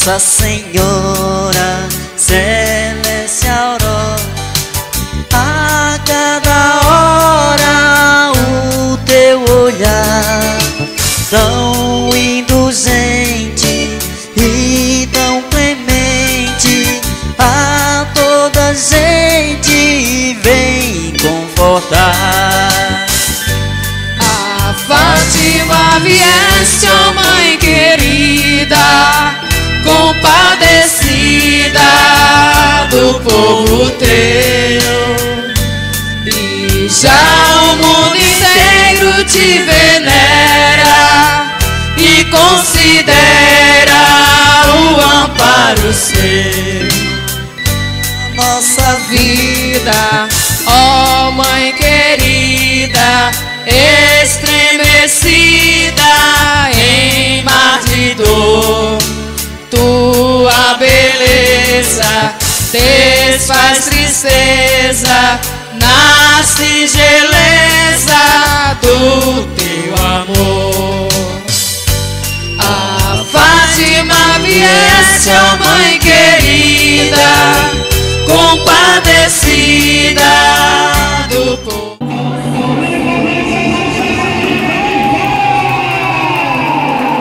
Nossa Senhora, Celeste Aurora, a cada hora o teu olhar tão indulgente e tão clemente a toda gente vem confortar. A Fátima vieste, ó Mãe querida, compadecida do povo teu, e já o mundo inteiro te venera e considera o amparo seu. Nossa vida, ó Mãe querida, estremecida em mar de dor, tua beleza desfaz tristeza na singeleza do teu amor. A Fátima vieste, ó Mãe querida, compadecida